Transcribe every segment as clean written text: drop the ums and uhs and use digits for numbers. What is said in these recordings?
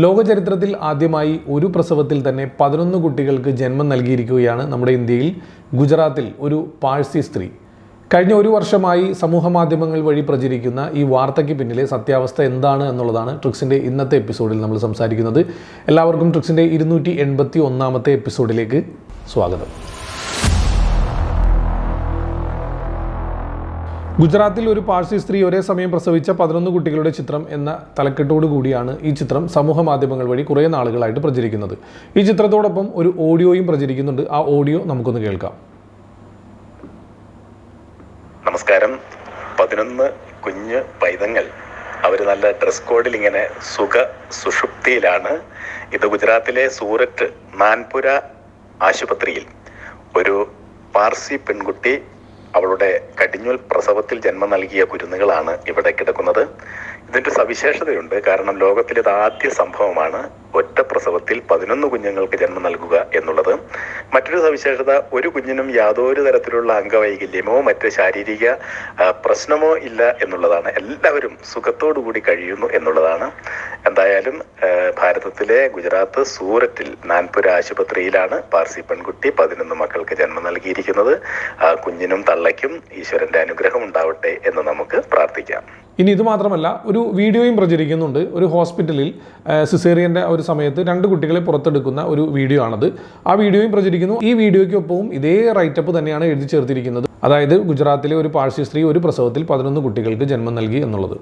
ലോകചരിത്രത്തിൽ ആദ്യമായി ഒരു പ്രസവത്തിൽ തന്നെ 11 കുട്ടികൾക്ക് ജന്മം നൽകിയിരിക്കുകയാണ് നമ്മുടെ ഇന്ത്യയിൽ ഗുജറാത്തിൽ ഒരു പാഴ്സി സ്ത്രീ. കഴിഞ്ഞ ഒരു വർഷമായി സമൂഹ മാധ്യമങ്ങൾ വഴി പ്രചരിക്കുന്ന ഈ വാർത്തയ്ക്ക് പിന്നിലെ സത്യാവസ്ഥ എന്താണ് എന്നുള്ളതാണ് ട്രിക്സിൻ്റെ ഇന്നത്തെ എപ്പിസോഡിൽ നമ്മൾ സംസാരിക്കുന്നത്. എല്ലാവർക്കും ട്രിക്സിൻ്റെ 281ാമത്തെ എപ്പിസോഡിലേക്ക് സ്വാഗതം. ഗുജറാത്തിൽ ഒരു പാഴ്സി സ്ത്രീ ഒരേ സമയം പ്രസവിച്ച 11 കുട്ടികളുടെ ചിത്രം എന്ന തലക്കെട്ടോടു കൂടിയാണ് ഈ ചിത്രം സമൂഹ മാധ്യമങ്ങൾ വഴി കുറേ നാളുകളായിട്ട് പ്രചരിക്കുന്നത്. ഈ ചിത്രത്തോടൊപ്പം ഒരു ഓഡിയോയും പ്രചരിക്കുന്നുണ്ട്. ആ ഓഡിയോ നമുക്കൊന്ന് കേൾക്കാം. നമസ്കാരം. 11 കുഞ്ഞ് പൈതങ്ങൾ അവർ നല്ല ഡ്രസ് കോഡിൽ ഇങ്ങനെ സുഷുപ്തിയിലാണ്. ഇത് ഗുജറാത്തിലെ സൂററ്റ് നാൻപുര ആശുപത്രിയിൽ ഒരു പാർസി പെൺകുട്ടി അവളുടെ കടിഞ്ഞൂൽ പ്രസവത്തിൽ ജന്മം നൽകിയ കുരുന്നുകളാണ് ഇവിടെ കിടക്കുന്നത്. ഇതിൻ്റെ സവിശേഷതയുണ്ട്. കാരണം ലോകത്തിൽ ഇത് ആദ്യ സംഭവമാണ് ഒറ്റ പ്രസവത്തിൽ 11 കുഞ്ഞുങ്ങൾക്ക് ജന്മം നൽകുക എന്നുള്ളത്. മറ്റൊരു സവിശേഷത, ഒരു കുഞ്ഞിനും യാതൊരു തരത്തിലുള്ള അംഗവൈകല്യമോ മറ്റ് ശാരീരിക പ്രശ്നമോ ഇല്ല എന്നുള്ളതാണ്. എല്ലാവരും സുഖത്തോടുകൂടി കഴിയുന്നു എന്നുള്ളതാണ്. എന്തായാലും ഭാരതത്തിലെ ഗുജറാത്ത് സൂററ്റിൽ നാൻപുര ആശുപത്രിയിലാണ് പാർസി പെൺകുട്ടി 11 മക്കൾക്ക് ജന്മം നൽകിയിരിക്കുന്നത്. കുഞ്ഞിനും തള്ളയ്ക്കും ഈശ്വരന്റെ അനുഗ്രഹം ഉണ്ടാവട്ടെ എന്ന് നമുക്ക് പ്രാർത്ഥിക്കാം. ഇനി ഇത് മാത്രമല്ല, ഒരു വീഡിയോയും പ്രചരിക്കുന്നുണ്ട്. ഒരു ഹോസ്പിറ്റലിൽ സിസേറിയൻ്റെ ഒരു സമയത്ത് 2 കുട്ടികളെ പുറത്തെടുക്കുന്ന ഒരു വീഡിയോ ആണത്. ആ വീഡിയോയും പ്രചരിക്കുന്നു. ഈ വീഡിയോയ്ക്കൊപ്പവും ഇതേ റൈറ്റപ്പ് തന്നെയാണ് എഴുതി ചേർത്തിരിക്കുന്നത്. അതായത് ഗുജറാത്തിലെ ഒരു പാഴ്സി സ്ത്രീ ഒരു പ്രസവത്തിൽ 11 കുട്ടികൾക്ക് ജന്മം നൽകി എന്നുള്ളത്.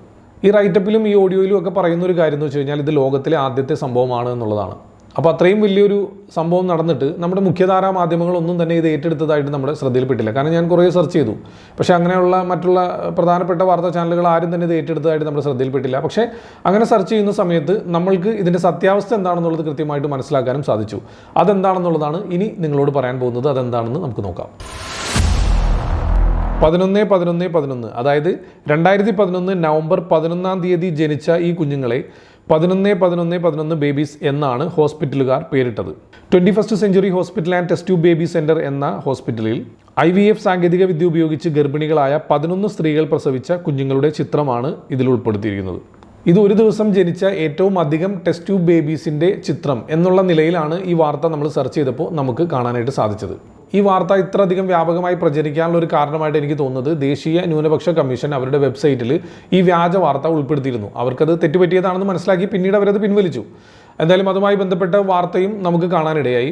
ഈ റൈറ്റപ്പിലും ഈ ഓഡിയോയിലും ഒക്കെ പറയുന്ന ഒരു കാര്യം എന്ന് വെച്ച് കഴിഞ്ഞാൽ ഇത് ലോകത്തിലെ ആദ്യത്തെ സംഭവമാണ് എന്നുള്ളതാണ്. അപ്പോൾ അത്രയും വലിയൊരു സംഭവം നടന്നിട്ട് നമ്മുടെ മുഖ്യധാരാ മാധ്യമങ്ങളൊന്നും തന്നെ ഇത് ഏറ്റെടുത്തതായിട്ട് നമ്മുടെ ശ്രദ്ധയിൽപ്പെട്ടില്ല. കാരണം ഞാൻ കുറേ സെർച്ച് ചെയ്തു, പക്ഷേ അങ്ങനെയുള്ള മറ്റുള്ള പ്രധാനപ്പെട്ട വാർത്താ ചാനലുകൾ ആരും തന്നെ ഇത് ഏറ്റെടുത്തതായിട്ട് നമ്മുടെ ശ്രദ്ധയിൽപ്പെട്ടില്ല. പക്ഷേ അങ്ങനെ സെർച്ച് ചെയ്യുന്ന സമയത്ത് നമ്മൾക്ക് ഇതിൻ്റെ സത്യാവസ്ഥ എന്താണെന്നുള്ളത് കൃത്യമായിട്ട് മനസ്സിലാക്കാനും സാധിച്ചു. അതെന്താണെന്നുള്ളതാണ് ഇനി നിങ്ങളോട് പറയാൻ പോകുന്നത്. അതെന്താണെന്ന് നമുക്ക് നോക്കാം. 11-11-11, അതായത് 2011 നവംബർ 11-ാം തീയതി ജനിച്ച ഈ കുഞ്ഞുങ്ങളെ 11-11-11 ബേബീസ് എന്നാണ് ഹോസ്പിറ്റലുകാർ പേരിട്ടത്. 21st century hospital and test tube baby centre എന്ന ഹോസ്പിറ്റലിൽ IVF സാങ്കേതിക വിദ്യ ഉപയോഗിച്ച് ഗർഭിണികളായ 11 സ്ത്രീകൾ പ്രസവിച്ച കുഞ്ഞുങ്ങളുടെ ചിത്രമാണ് ഇതിൽ ഉൾപ്പെടുത്തിയിരിക്കുന്നത്. ഇത് ഒരു ദിവസം ജനിച്ച ഏറ്റവും അധികം ടെസ്റ്റ് ട്യൂബ് ബേബീസിൻ്റെ ചിത്രം എന്നുള്ള നിലയിലാണ് ഈ വാർത്ത നമ്മൾ സെർച്ച് ചെയ്തപ്പോൾ നമുക്ക് കാണാനായിട്ട് സാധിച്ചത്. ഈ വാർത്ത ഇത്ര അധികം വ്യാപകമായി പ്രചരിക്കാനുള്ള ഒരു കാരണമായിട്ട് എനിക്ക് തോന്നുന്നത് ദേശീയ ന്യൂനപക്ഷ കമ്മീഷൻ അവരുടെ വെബ്സൈറ്റിൽ ഈ വ്യാജ വാർത്ത ഉൾപ്പെടുത്തിയിരുന്നു. അവർക്കത് തെറ്റുപറ്റിയതാണെന്ന് മനസ്സിലാക്കി പിന്നീട് അവരത് പിൻവലിച്ചു. എന്തായാലും അതുമായി ബന്ധപ്പെട്ട വാർത്തയും നമുക്ക് കാണാനിടയായി.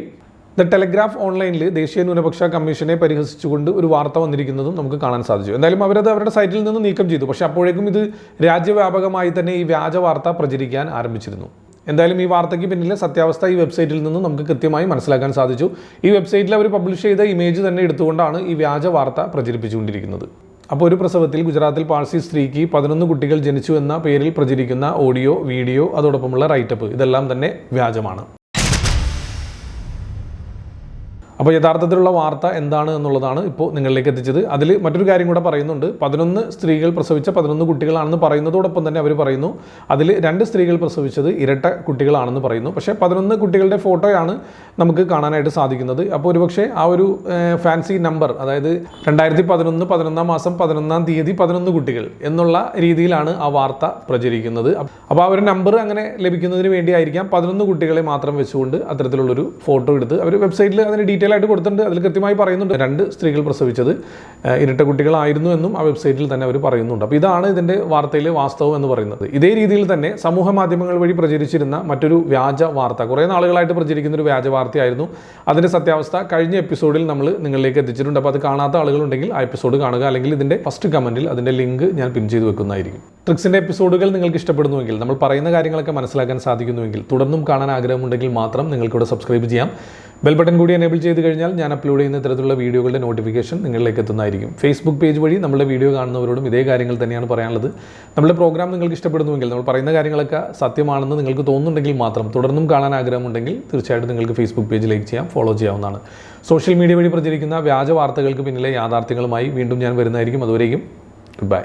ദ ടെലഗ്രാഫ് ഓൺലൈനിൽ ദേശീയ ന്യൂനപക്ഷ കമ്മീഷനെ പരിഹസിച്ചുകൊണ്ട് ഒരു വാർത്ത വന്നിരിക്കുന്നതും നമുക്ക് കാണാൻ സാധിച്ചു. എന്തായാലും അവരത് അവരുടെ സൈറ്റിൽ നിന്ന് നീക്കം ചെയ്തു. പക്ഷേ അപ്പോഴേക്കും ഇത് രാജ്യവ്യാപകമായി തന്നെ ഈ വ്യാജ വാർത്ത പ്രചരിക്കാൻ ആരംഭിച്ചിരുന്നു. എന്തായാലും ഈ വാർത്തയ്ക്ക് പിന്നിലെ സത്യാവസ്ഥ ഈ വെബ്സൈറ്റിൽ നിന്ന് നമുക്ക് കൃത്യമായി മനസ്സിലാക്കാൻ സാധിച്ചു. ഈ വെബ്സൈറ്റിൽ അവർ പബ്ലിഷ് ചെയ്ത ഇമേജ് തന്നെ എടുത്തുകൊണ്ടാണ് ഈ വ്യാജ വാർത്ത പ്രചരിപ്പിച്ചുകൊണ്ടിരിക്കുന്നത്. അപ്പോൾ ഒരു പ്രസവത്തിൽ ഗുജറാത്തിൽ പാഴ്സി സ്ത്രീക്ക് 11 കുട്ടികൾ ജനിച്ചു എന്ന പേരിൽ പ്രചരിക്കുന്ന ഓഡിയോ, വീഡിയോ, അതോടൊപ്പമുള്ള റൈറ്റപ്പ് ഇതെല്ലാം തന്നെ വ്യാജമാണ്. അപ്പോൾ യഥാർത്ഥത്തിലുള്ള വാർത്ത എന്താണ് എന്നുള്ളതാണ് ഇപ്പോൾ നിങ്ങളിലേക്ക് എത്തിച്ചത്. അതിൽ മറ്റൊരു കാര്യം കൂടെ പറയുന്നുണ്ട്. 11 സ്ത്രീകൾ പ്രസവിച്ച 11 കുട്ടികളാണെന്ന് പറയുന്നതോടൊപ്പം തന്നെ അവർ പറയുന്നു അതിൽ 2 സ്ത്രീകൾ പ്രസവിച്ചത് ഇരട്ട കുട്ടികളാണെന്ന് പറയുന്നു. പക്ഷേ 11 കുട്ടികളുടെ ഫോട്ടോയാണ് നമുക്ക് കാണാനായിട്ട് സാധിക്കുന്നത്. അപ്പോൾ ഒരുപക്ഷെ ആ ഒരു ഫാൻസി നമ്പർ, അതായത് 2011 11-ാം മാസം 11-ാം തീയതി 11 കുട്ടികൾ എന്നുള്ള രീതിയിലാണ് ആ വാർത്ത പ്രചരിക്കുന്നത്. അപ്പോൾ ആ ഒരു നമ്പർ അങ്ങനെ ലഭിക്കുന്നതിന് വേണ്ടിയായിരിക്കാം 11 കുട്ടികളെ മാത്രം വെച്ചുകൊണ്ട് അത്തരത്തിലുള്ളൊരു ഫോട്ടോ എടുത്ത് അവർ വെബ്സൈറ്റിൽ അതിന് ഡീറ്റെയിൽ ആയിട്ട് കൊടുത്തിട്ടുണ്ട്. അതിൽ കൃത്യമായി പറയുന്നുണ്ട് 2 സ്ത്രീകൾ പ്രസവിച്ചത് ഇരട്ട കുട്ടികളായിരുന്നു എന്നും ആ വെബ്സൈറ്റിൽ തന്നെ അവർ പറയുന്നുണ്ട്. അപ്പോൾ ഇതാണ് ഇതിൻ്റെ വാർത്തയിലെ വാസ്തവം എന്ന് പറയുന്നത്. ഇതേ രീതിയിൽ തന്നെ സമൂഹ മാധ്യമങ്ങൾ വഴി പ്രചരിച്ചിരുന്ന മറ്റൊരു വ്യാജ വാർത്ത, കുറേ നാളുകളായിട്ട് പ്രചരിക്കുന്ന ഒരു വ്യാജ വാർത്തയായിരുന്നു. അതിൻ്റെ സത്യാവസ്ഥ കഴിഞ്ഞ എപ്പിസോഡിൽ നമ്മൾ നിങ്ങളിലേക്ക് എത്തിച്ചിട്ടുണ്ട്. അപ്പോൾ അത് കാണാത്ത ആളുകളുണ്ടെങ്കിൽ ആ എപ്പിസോഡ് കാണുക, അല്ലെങ്കിൽ ഇതിൻ്റെ ഫസ്റ്റ് കമൻറ്റിൽ അതിൻ്റെ ലിങ്ക് ഞാൻ പിൻ ചെയ്ത് വെക്കുന്നതായിരിക്കും. ട്രിക്സിൻ്റെ എപ്പിസോഡുകൾ നിങ്ങൾക്ക് ഇഷ്ടപ്പെടുന്നുവെങ്കിൽ, നമ്മൾ പറയുന്ന കാര്യങ്ങളൊക്കെ മനസ്സിലാക്കാൻ സാധിക്കുന്നുവെങ്കിൽ, തുടർന്നും കാണാൻ ആഗ്രഹമുണ്ടെങ്കിൽ മാത്രം നിങ്ങൾക്കിവിടെ സബ്സ്ക്രൈബ് ചെയ്യാം. ബെൽ ബട്ടൺ കൂടി എനേബിൾ ചെയ്ത് കഴിഞ്ഞാൽ ഞാൻ അപ്ലോഡ് ചെയ്യുന്ന ഇത്തരത്തിലുള്ള വീഡിയോകളുടെ നോട്ടിഫിക്കേഷൻ നിങ്ങളിലേക്ക് എത്തുന്നതായിരിക്കും. ഫേസ്ബുക്ക് പേജ് വഴി നമ്മുടെ വീഡിയോ കാണുന്നവരോടും ഇതേ കാര്യങ്ങൾ തന്നെയാണ് പറയാനുള്ളത്. നമ്മുടെ പ്രോഗ്രാം നിങ്ങൾക്ക് ഇഷ്ടപ്പെടുന്നുവെങ്കിൽ, നമ്മൾ പറയുന്ന കാര്യങ്ങളൊക്കെ സത്യമാണെന്ന് നിങ്ങൾക്ക് തോന്നുന്നുണ്ടെങ്കിൽ മാത്രം, തുടർന്നും കാണാൻ ആഗ്രഹമുണ്ടെങ്കിൽ തീർച്ചയായിട്ടും നിങ്ങൾക്ക് ഫേസ്ബുക്ക് പേജ് ലൈക്ക് ചെയ്യാം, ഫോളോ ചെയ്യാവുന്നതാണ്. സോഷ്യൽ മീഡിയ വഴി പ്രചരിക്കുന്ന വ്യാജ വാർത്തകൾക്ക് പിന്നിലെ യാഥാർത്ഥ്യങ്ങളുമായി വീണ്ടും ഞാൻ വരുന്നതായിരിക്കും. അതുവരേക്കും ഗുഡ് ബൈ.